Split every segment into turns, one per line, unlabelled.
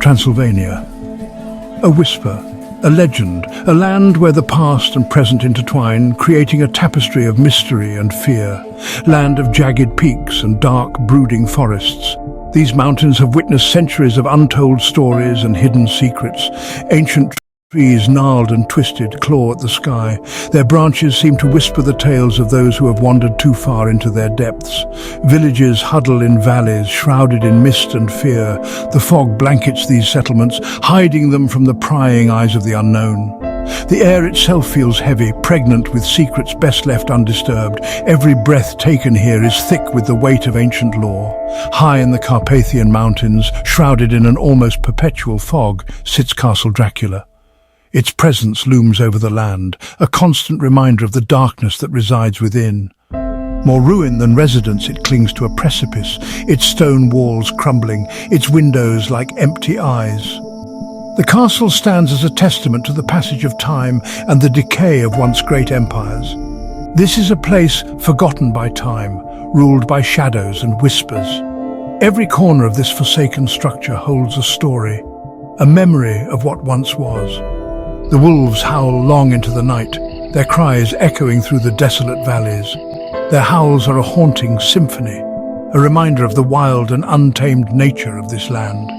Transylvania. A whisper, a legend, a land where the past and present intertwine, creating a tapestry of mystery and fear. Land of jagged peaks and dark, brooding forests. These mountains have witnessed centuries of untold stories and hidden secrets. Ancient trees, gnarled and twisted, claw at the sky. Their branches seem to whisper the tales of those who have wandered too far into their depths. Villages huddle in valleys, shrouded in mist and fear. The fog blankets these settlements, hiding them from the prying eyes of the unknown. The air itself feels heavy, pregnant with secrets best left undisturbed. Every breath taken here is thick with the weight of ancient lore. High in the Carpathian Mountains, shrouded in an almost perpetual fog, sits Castle Dracula. Its presence looms over the land, a constant reminder of the darkness that resides within. More ruin than residence, it clings to a precipice, its stone walls crumbling, its windows like empty eyes. The castle stands as a testament to the passage of time and the decay of once great empires. This is a place forgotten by time, ruled by shadows and whispers. Every corner of this forsaken structure holds a story, a memory of what once was. The wolves howl long into the night, their cries echoing through the desolate valleys. Their howls are a haunting symphony, a reminder of the wild and untamed nature of this land.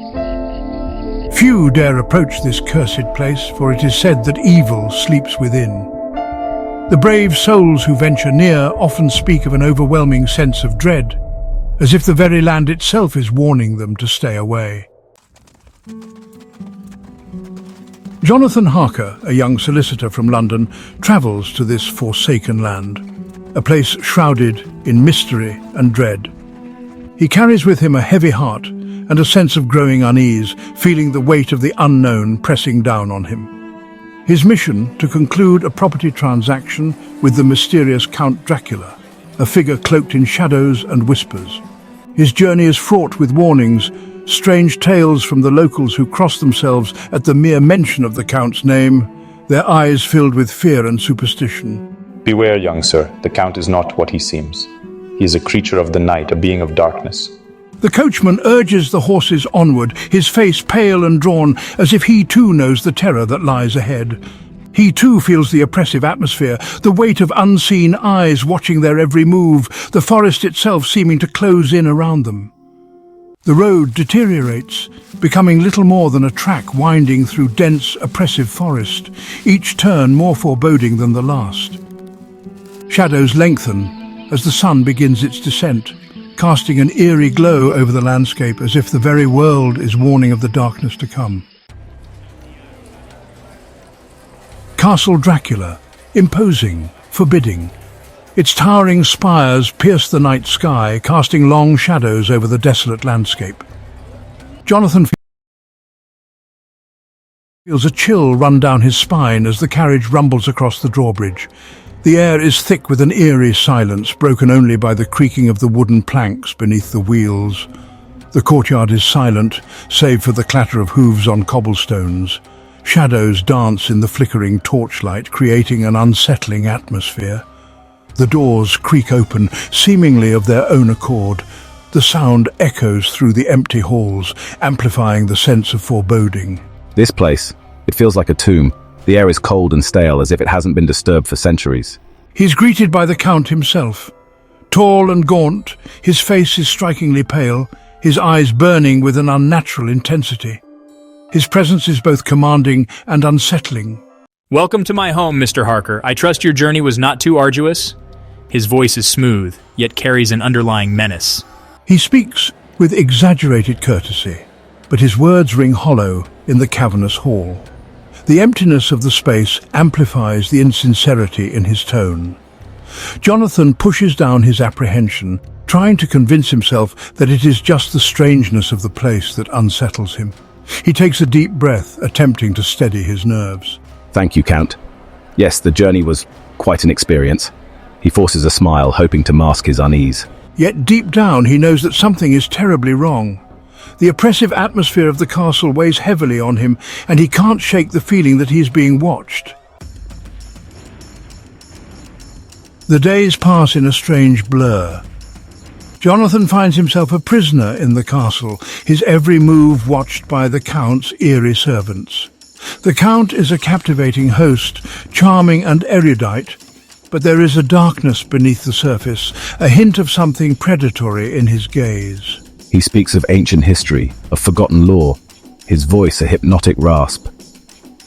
Few dare approach this cursed place, for it is said that evil sleeps within. The brave souls who venture near often speak of an overwhelming sense of dread, as if the very land itself is warning them to stay away. Jonathan Harker, a young solicitor from London, travels to this forsaken land, a place shrouded in mystery and dread. He carries with him a heavy heart and a sense of growing unease, feeling the weight of the unknown pressing down on him. His mission: to conclude a property transaction with the mysterious Count Dracula, a figure cloaked in shadows and whispers. His journey is fraught with warnings, strange tales from the locals who cross themselves at the mere mention of the Count's name, their eyes filled with fear and superstition.
Beware, young sir, the Count is not what he seems. He is a creature of the night, a being of darkness.
The coachman urges the horses onward, his face pale and drawn, as if he too knows the terror that lies ahead. He too feels the oppressive atmosphere, the weight of unseen eyes watching their every move, the forest itself seeming to close in around them. The road deteriorates, becoming little more than a track winding through dense, oppressive forest, each turn more foreboding than the last. Shadows lengthen as the sun begins its descent, casting an eerie glow over the landscape as if the very world is warning of the darkness to come. Castle Dracula, imposing, forbidding. Its towering spires pierce the night sky, casting long shadows over the desolate landscape. Jonathan feels a chill run down his spine as the carriage rumbles across the drawbridge. The air is thick with an eerie silence, broken only by the creaking of the wooden planks beneath the wheels. The courtyard is silent, save for the clatter of hooves on cobblestones. Shadows dance in the flickering torchlight, creating an unsettling atmosphere. The doors creak open, seemingly of their own accord. The sound echoes through the empty halls, amplifying the sense of foreboding.
This place, it feels like a tomb. The air is cold and stale, as if it hasn't been disturbed for centuries.
He's greeted by the Count himself. Tall and gaunt, his face is strikingly pale, his eyes burning with an unnatural intensity. His presence is both commanding and unsettling.
Welcome to my home, Mr. Harker. I trust your journey was not too arduous. His voice is smooth, yet carries an underlying menace.
He speaks with exaggerated courtesy, but his words ring hollow in the cavernous hall. The emptiness of the space amplifies the insincerity in his tone. Jonathan pushes down his apprehension, trying to convince himself that it is just the strangeness of the place that unsettles him. He takes a deep breath, attempting to steady his nerves.
Thank you, Count. Yes, the journey was quite an experience. He forces a smile, hoping to mask his unease.
Yet deep down he knows that something is terribly wrong. The oppressive atmosphere of the castle weighs heavily on him, and he can't shake the feeling that he is being watched. The days pass in a strange blur. Jonathan finds himself a prisoner in the castle, his every move watched by the Count's eerie servants. The Count is a captivating host, charming and erudite, but there is a darkness beneath the surface, a hint of something predatory in his gaze.
He speaks of ancient history, of forgotten lore, his voice a hypnotic rasp.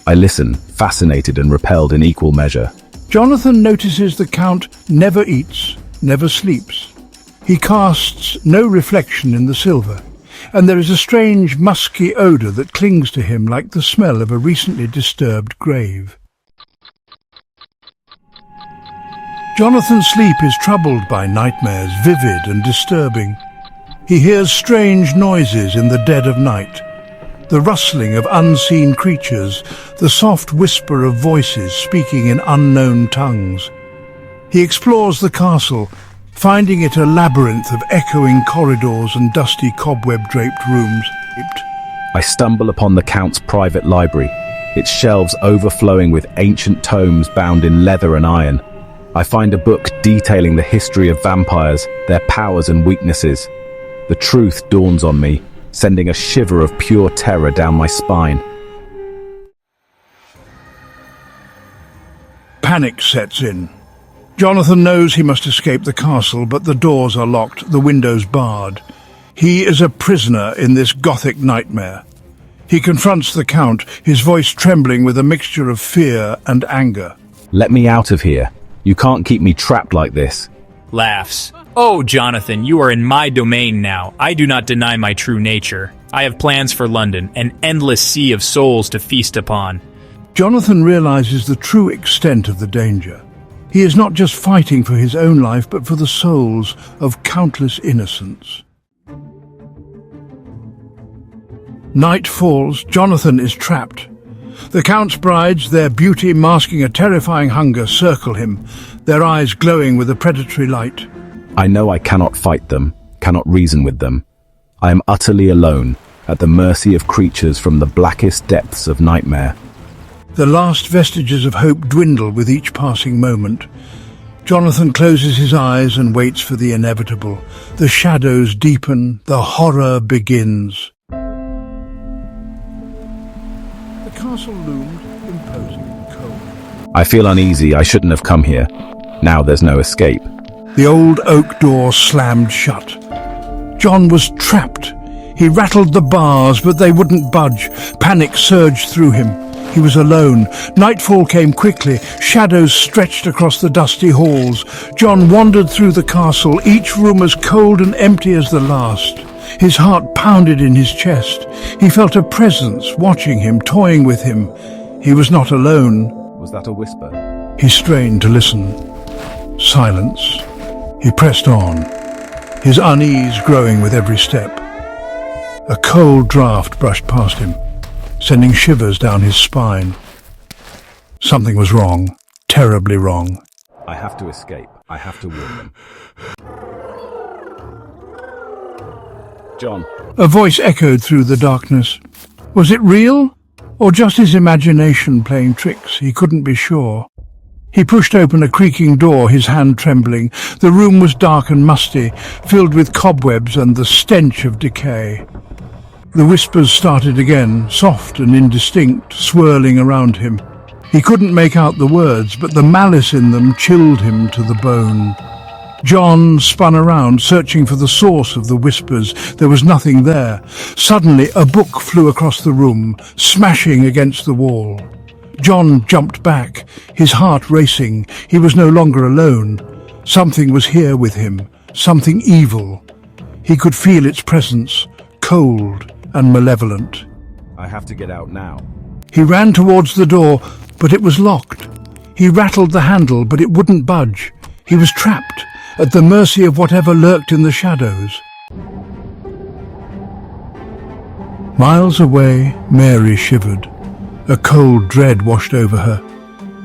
I listen, fascinated and repelled in equal measure.
Jonathan notices the Count never eats, never sleeps. He casts no reflection in the silver, and there is a strange musky odour that clings to him like the smell of a recently disturbed grave. Jonathan's sleep is troubled by nightmares, vivid and disturbing. He hears strange noises in the dead of night, the rustling of unseen creatures, the soft whisper of voices speaking in unknown tongues. He explores the castle, finding it a labyrinth of echoing corridors and dusty cobweb-draped rooms.
I stumble upon the Count's private library, its shelves overflowing with ancient tomes bound in leather and iron. I find a book detailing the history of vampires, their powers and weaknesses. The truth dawns on me, sending a shiver of pure terror down my spine.
Panic sets in. Jonathan knows he must escape the castle, but the doors are locked, the windows barred. He is a prisoner in this Gothic nightmare. He confronts the Count, his voice trembling with a mixture of fear and anger.
Let me out of here. You can't keep me trapped like this.
Laughs. Oh, Jonathan, you are in my domain now. I do not deny my true nature. I have plans for London, an endless sea of souls to feast upon.
Jonathan realizes the true extent of the danger. He is not just fighting for his own life, but for the souls of countless innocents. Night falls. Jonathan is trapped. The Count's brides, their beauty masking a terrifying hunger, circle him, their eyes glowing with a predatory light.
I know I cannot fight them, cannot reason with them. I am utterly alone, at the mercy of creatures from the blackest depths of nightmare.
The last vestiges of hope dwindle with each passing moment. Jonathan closes his eyes and waits for the inevitable. The shadows deepen, the horror begins. The castle loomed, imposing and cold.
I feel uneasy. I shouldn't have come here. Now there's no escape.
The old oak door slammed shut. John was trapped. He rattled the bars, but they wouldn't budge. Panic surged through him. He was alone. Nightfall came quickly. Shadows stretched across the dusty halls. John wandered through the castle, each room as cold and empty as the last. His heart pounded in his chest. He felt a presence watching him, toying with him. He was not alone.
Was that a whisper?
He strained to listen. Silence. He pressed on, his unease growing with every step. A cold draft brushed past him, sending shivers down his spine. Something was wrong, terribly wrong.
I have to escape. I have to warn them. John.
A voice echoed through the darkness. Was it real, or just his imagination playing tricks? He couldn't be sure. He pushed open a creaking door, his hand trembling. The room was dark and musty, filled with cobwebs and the stench of decay. The whispers started again, soft and indistinct, swirling around him. He couldn't make out the words, but the malice in them chilled him to the bone. John spun around, searching for the source of the whispers. There was nothing there. Suddenly, a book flew across the room, smashing against the wall. John jumped back, his heart racing. He was no longer alone. Something was here with him, something evil. He could feel its presence, cold and malevolent.
I have to get out now.
He ran towards the door, but it was locked. He rattled the handle, but it wouldn't budge. He was trapped, at the mercy of whatever lurked in the shadows. Miles away, Mary shivered. A cold dread washed over her.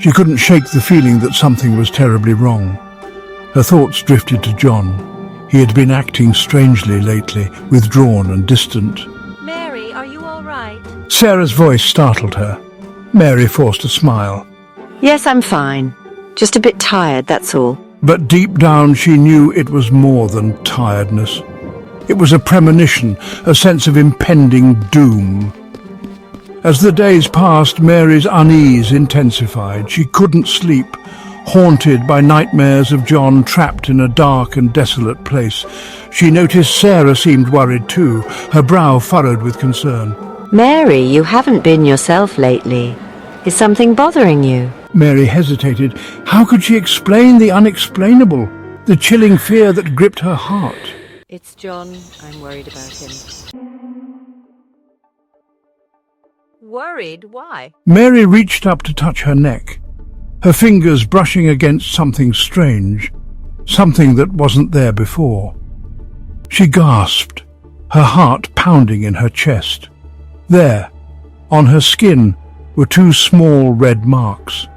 She couldn't shake the feeling that something was terribly wrong. Her thoughts drifted to John. He had been acting strangely lately, withdrawn and distant.
Mary, are you all right?
Sarah's voice startled her. Mary forced a smile.
Yes, I'm fine. Just a bit tired, that's all.
But deep down she knew it was more than tiredness. It was a premonition, a sense of impending doom. As the days passed, Mary's unease intensified. She couldn't sleep, haunted by nightmares of John trapped in a dark and desolate place. She noticed Sarah seemed worried too, her brow furrowed with concern.
Mary, you haven't been yourself lately. Is something bothering you?
Mary hesitated. How could she explain the unexplainable, the chilling fear that gripped her heart?
It's John. I'm worried about him. Worried? Why?
Mary reached up to touch her neck, her fingers brushing against something strange, something that wasn't there before. She gasped, her heart pounding in her chest. There, on her skin, were two small red marks.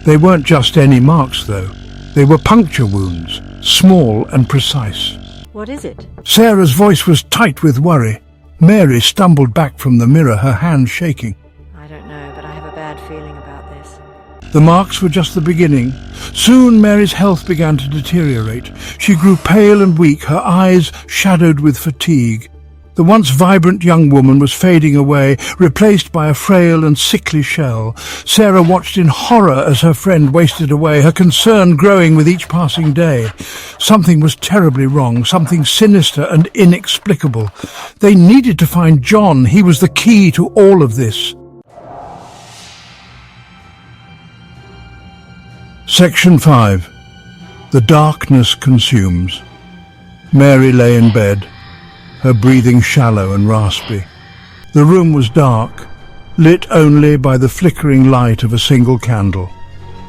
They weren't just any marks, though. They were puncture wounds, small and precise.
What is it?
Sarah's voice was tight with worry. Mary stumbled back from the mirror, her hands shaking.
I don't know, but I have a bad feeling about this.
The marks were just the beginning. Soon Mary's health began to deteriorate. She grew pale and weak, her eyes shadowed with fatigue. The once vibrant young woman was fading away, replaced by a frail and sickly shell. Sarah watched in horror as her friend wasted away, her concern growing with each passing day. Something was terribly wrong, something sinister and inexplicable. They needed to find John. He was the key to all of this. Section 5. The darkness consumes. Mary lay in bed, her breathing shallow and raspy. The room was dark, lit only by the flickering light of a single candle.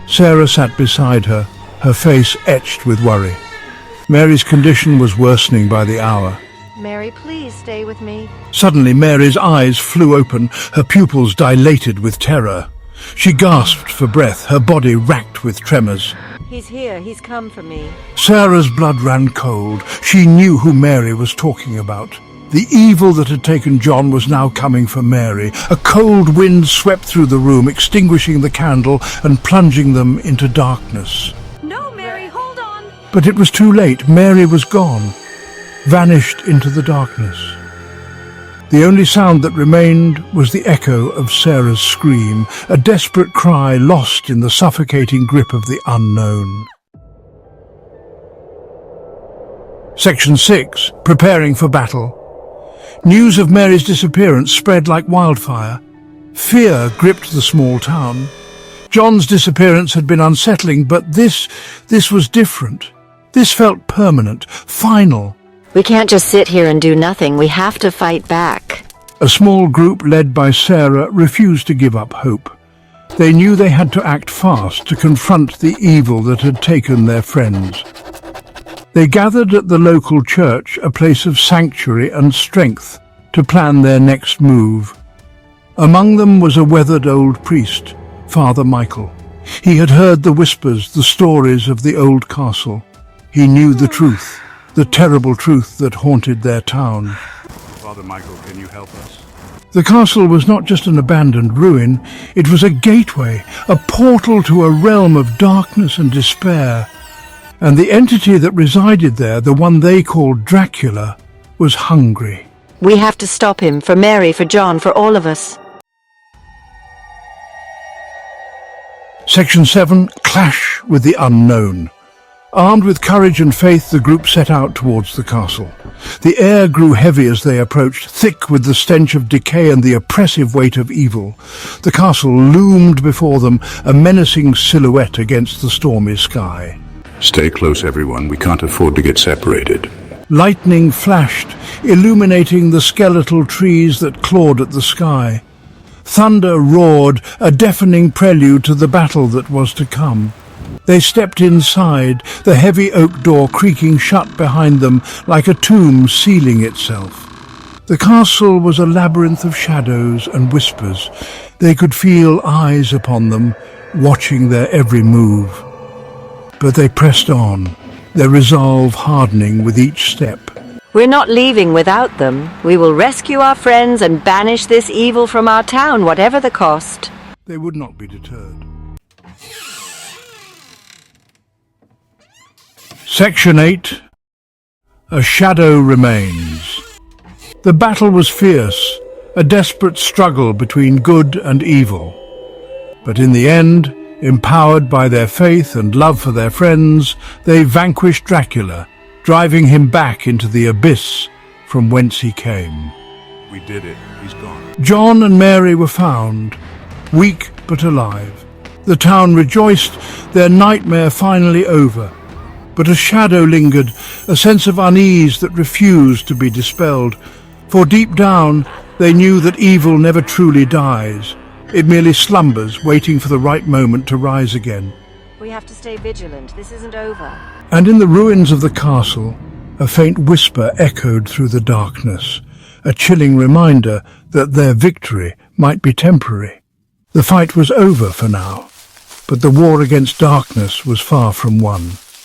Sarah sat beside her, her face etched with worry. Mary's condition was worsening by the hour.
Mary, please stay with me.
Suddenly Mary's eyes flew open, her pupils dilated with terror. She gasped for breath, her body racked with tremors.
He's here. He's come for me.
Sarah's blood ran cold. She knew who Mary was talking about. The evil that had taken John was now coming for Mary. A cold wind swept through the room, extinguishing the candle and plunging them into darkness.
No, Mary, hold on.
But it was too late. Mary was gone, vanished into the darkness. The only sound that remained was the echo of Sarah's scream, a desperate cry lost in the suffocating grip of the unknown. Section 6. Preparing for battle. News of Mary's disappearance spread like wildfire. Fear gripped the small town. John's disappearance had been unsettling, but this was different. This felt permanent, final.
We can't just sit here and do nothing. We have to fight back.
A small group led by Sarah refused to give up hope. They knew they had to act fast to confront the evil that had taken their friends. They gathered at the local church, a place of sanctuary and strength, to plan their next move. Among them was a weathered old priest, Father Michael. He had heard the whispers, the stories of the old castle. He knew the truth. The terrible truth that haunted their town.
Father Michael, can you help us?
The castle was not just an abandoned ruin, it was a gateway, a portal to a realm of darkness and despair. And the entity that resided there, the one they called Dracula, was hungry.
We have to stop him, for Mary, for John, for all of us.
Section 7. Clash with the unknown. Armed with courage and faith, the group set out towards the castle. The air grew heavy as they approached, thick with the stench of decay and the oppressive weight of evil. The castle loomed before them, a menacing silhouette against the stormy sky.
Stay close, everyone. We can't afford to get separated.
Lightning flashed, illuminating the skeletal trees that clawed at the sky. Thunder roared, a deafening prelude to the battle that was to come. They stepped inside, the heavy oak door creaking shut behind them like a tomb sealing itself. The castle was a labyrinth of shadows and whispers. They could feel eyes upon them, watching their every move. But they pressed on, their resolve hardening with each step.
We're not leaving without them. We will rescue our friends and banish this evil from our town, whatever the cost.
They would not be deterred. Section 8. A shadow remains. The battle was fierce, a desperate struggle between good and evil. But in the end, empowered by their faith and love for their friends, they vanquished Dracula, driving him back into the abyss from whence he came.
We did it. He's gone.
John and Mary were found, weak but alive. The town rejoiced, their nightmare finally over. But a shadow lingered, a sense of unease that refused to be dispelled. For deep down, they knew that evil never truly dies. It merely slumbers, waiting for the right moment to rise again.
We have to stay vigilant. This isn't over.
And in the ruins of the castle, a faint whisper echoed through the darkness, a chilling reminder that their victory might be temporary. The fight was over for now, but the war against darkness was far from won.